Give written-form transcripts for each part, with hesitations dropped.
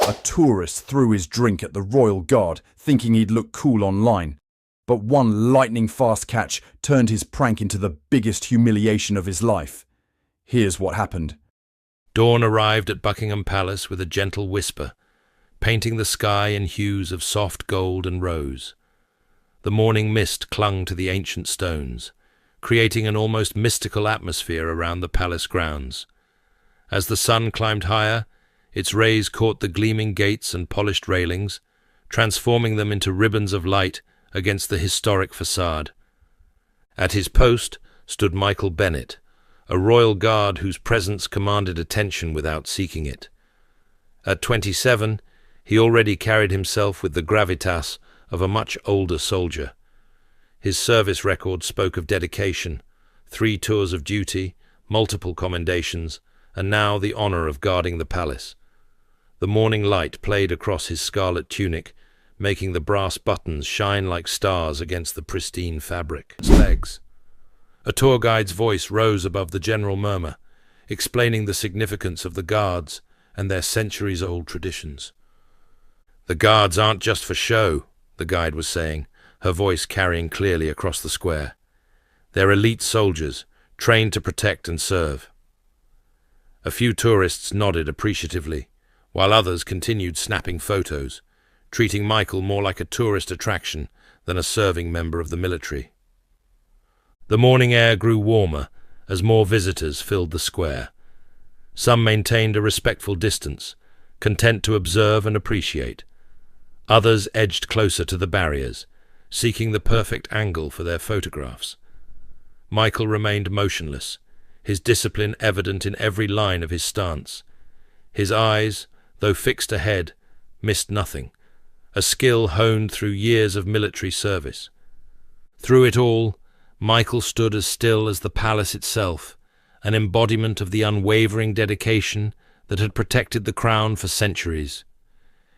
A tourist threw his drink at the royal guard, thinking he'd look cool online. But one lightning-fast catch turned his prank into the biggest humiliation of his life. Here's what happened. Dawn arrived at Buckingham Palace with a gentle whisper, painting the sky in hues of soft gold and rose. The morning mist clung to the ancient stones, creating an almost mystical atmosphere around the palace grounds. As the sun climbed higher, its rays caught the gleaming gates and polished railings, transforming them into ribbons of light against the historic facade. At his post stood Michael Bennet, a royal guard whose presence commanded attention without seeking it. At 27, he already carried himself with the gravitas of a much older soldier. His service record spoke of dedication, 3 tours of duty, multiple commendations, and now the honor of guarding the palace. The morning light played across his scarlet tunic, making the brass buttons shine like stars against the pristine fabric. Legs. A tour guide's voice rose above the general murmur, explaining the significance of the guards and their centuries-old traditions. "The guards aren't just for show," the guide was saying, her voice carrying clearly across the square. "They're elite soldiers, trained to protect and serve." A few tourists nodded appreciatively, while others continued snapping photos, treating Michael more like a tourist attraction than a serving member of the military. The morning air grew warmer as more visitors filled the square. Some maintained a respectful distance, content to observe and appreciate. Others edged closer to the barriers, seeking the perfect angle for their photographs. Michael remained motionless, his discipline evident in every line of his stance. His eyes, though fixed ahead, missed nothing, a skill honed through years of military service. Through it all, Michael stood as still as the palace itself, an embodiment of the unwavering dedication that had protected the crown for centuries.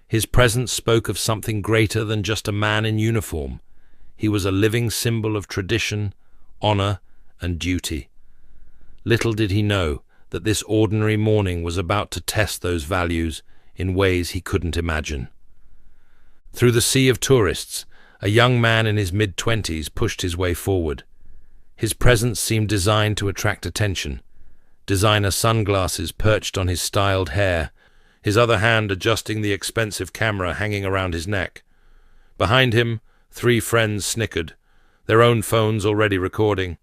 His presence spoke of something greater than just a man in uniform. He was a living symbol of tradition, honor, and duty. Little did he know that this ordinary morning was about to test those values in ways he couldn't imagine. Through the sea of tourists, a young man in his mid-20s pushed his way forward. His presence seemed designed to attract attention. Designer sunglasses perched on his styled hair, his other hand adjusting the expensive camera hanging around his neck. Behind him, 3 friends snickered, their own phones already recording.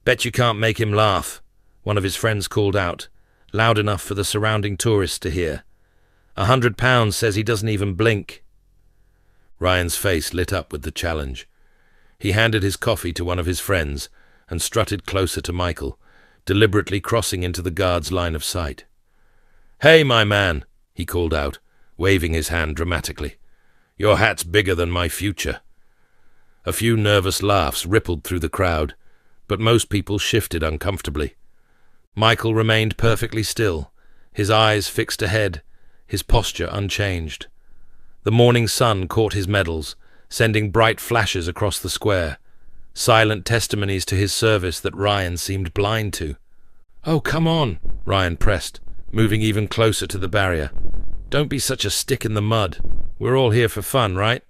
"Bet you can't make him laugh," one of his friends called out, loud enough for the surrounding tourists to hear. £100 says he doesn't even blink." Ryan's face lit up with the challenge. He handed his coffee to one of his friends and strutted closer to Michael, deliberately crossing into the guard's line of sight. "Hey, my man," he called out, waving his hand dramatically. "Your hat's bigger than my future." A few nervous laughs rippled through the crowd, but most people shifted uncomfortably. Michael remained perfectly still, his eyes fixed ahead, his posture unchanged. The morning sun caught his medals, sending bright flashes across the square, silent testimonies to his service that Ryan seemed blind to. "Oh, come on," Ryan pressed, moving even closer to the barrier. "Don't be such a stick in the mud. We're all here for fun, right?"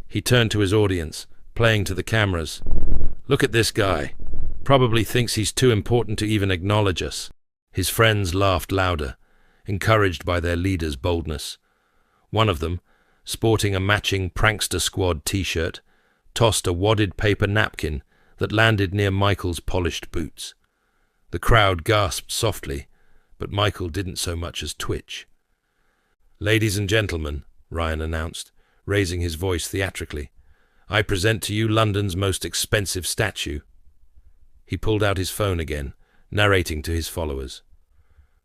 He turned to his audience, playing to the cameras. "Look at this guy. Probably thinks he's too important to even acknowledge us." His friends laughed louder, encouraged by their leader's boldness. One of them, sporting a matching Prankster Squad t-shirt, tossed a wadded paper napkin that landed near Michael's polished boots. The crowd gasped softly, but Michael didn't so much as twitch. "Ladies and gentlemen," Ryan announced, raising his voice theatrically, "I present to you London's most expensive statue." He pulled out his phone again, narrating to his followers.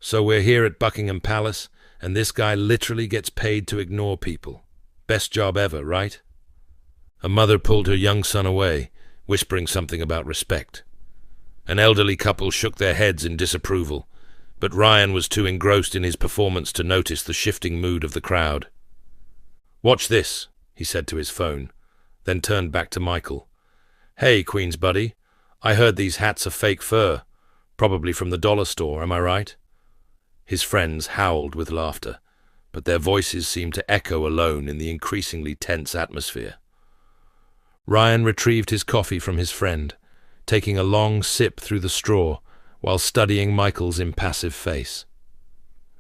"So we're here at Buckingham Palace, and this guy literally gets paid to ignore people. Best job ever, right?" A mother pulled her young son away, whispering something about respect. An elderly couple shook their heads in disapproval, but Ryan was too engrossed in his performance to notice the shifting mood of the crowd. "Watch this," he said to his phone, then turned back to Michael. "Hey, Queen's buddy, I heard these hats are fake fur, probably from the dollar store, am I right?" His friends howled with laughter, but their voices seemed to echo alone in the increasingly tense atmosphere. Ryan retrieved his coffee from his friend, taking a long sip through the straw while studying Michael's impassive face.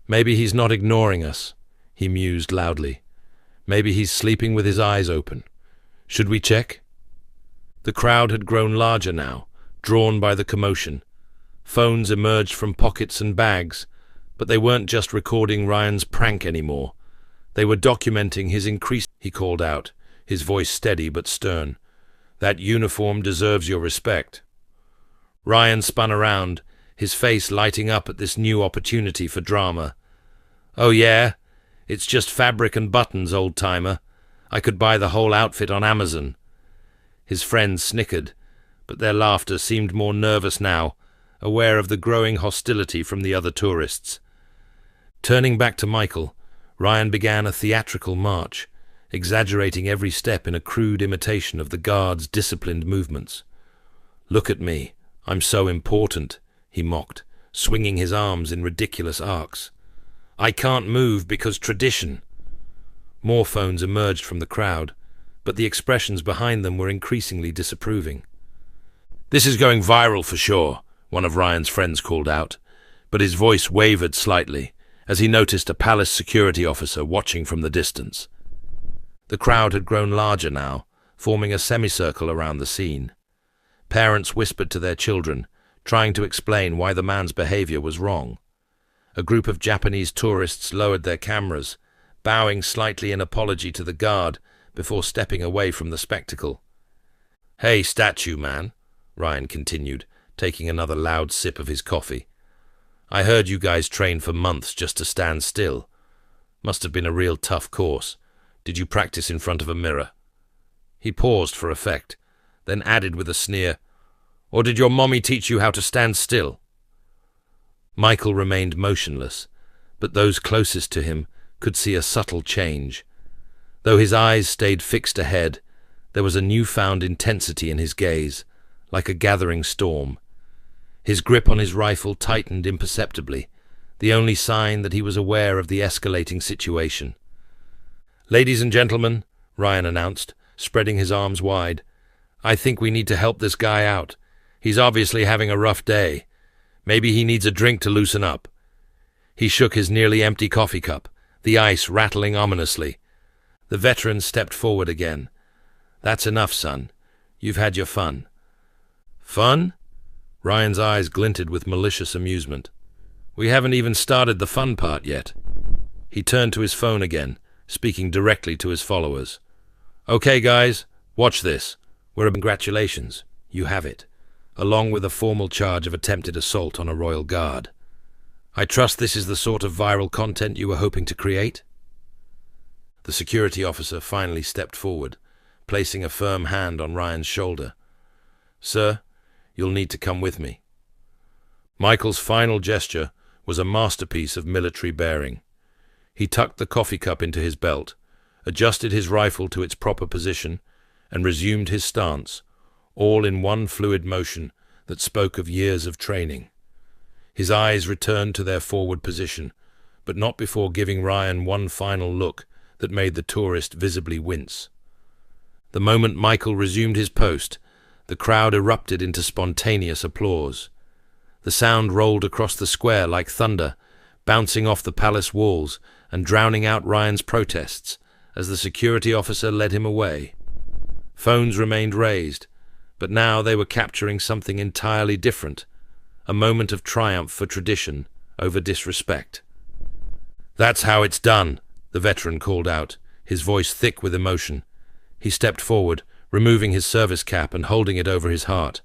"Maybe he's not ignoring us," he mused loudly. "Maybe he's sleeping with his eyes open. Should we check?" The crowd had grown larger now, drawn by the commotion. Phones emerged from pockets and bags, but they weren't just recording Ryan's prank anymore. They were documenting his increase. He called out, his voice steady but stern. "That uniform deserves your respect." Ryan spun around, his face lighting up at this new opportunity for drama. "Oh yeah? It's just fabric and buttons, old-timer. I could buy the whole outfit on Amazon." His friends snickered, but their laughter seemed more nervous now, aware of the growing hostility from the other tourists. Turning back to Michael, Ryan began a theatrical march, exaggerating every step in a crude imitation of the guards' disciplined movements. "Look at me, I'm so important," he mocked, swinging his arms in ridiculous arcs. "I can't move because tradition." More phones emerged from the crowd, but the expressions behind them were increasingly disapproving. "This is going viral for sure," one of Ryan's friends called out, but his voice wavered slightly as he noticed a palace security officer watching from the distance. The crowd had grown larger now, forming a semicircle around the scene. Parents whispered to their children, trying to explain why the man's behavior was wrong. A group of Japanese tourists lowered their cameras, bowing slightly in apology to the guard before stepping away from the spectacle. "Hey, statue man," Ryan continued, taking another loud sip of his coffee. "I heard you guys trained for months just to stand still. Must have been a real tough course. Did you practice in front of a mirror?" He paused for effect, then added with a sneer, "Or did your mommy teach you how to stand still?" Michael remained motionless, but those closest to him could see a subtle change. Though his eyes stayed fixed ahead, there was a newfound intensity in his gaze, like a gathering storm. His grip on his rifle tightened imperceptibly, the only sign that he was aware of the escalating situation. "Ladies and gentlemen," Ryan announced, spreading his arms wide, "I think we need to help this guy out. He's obviously having a rough day. Maybe he needs a drink to loosen up." He shook his nearly empty coffee cup, the ice rattling ominously. The veteran stepped forward again. "That's enough, son. You've had your fun." "Fun?" Ryan's eyes glinted with malicious amusement. "We haven't even started the fun part yet." He turned to his phone again, speaking directly to his followers. "Okay, guys, watch this. Congratulations, you have it, along with a formal charge of attempted assault on a royal guard. I trust this is the sort of viral content you were hoping to create?" The security officer finally stepped forward, placing a firm hand on Ryan's shoulder. "Sir, you'll need to come with me." Michael's final gesture was a masterpiece of military bearing. He tucked the coffee cup into his belt, adjusted his rifle to its proper position, and resumed his stance, all in one fluid motion that spoke of years of training. His eyes returned to their forward position, but not before giving Ryan one final look that made the tourist visibly wince. The moment Michael resumed his post, the crowd erupted into spontaneous applause. The sound rolled across the square like thunder, bouncing off the palace walls and drowning out Ryan's protests as the security officer led him away. Phones remained raised, but now they were capturing something entirely different, a moment of triumph for tradition over disrespect. "That's how it's done," the veteran called out, his voice thick with emotion. He stepped forward, removing his service cap and holding it over his heart.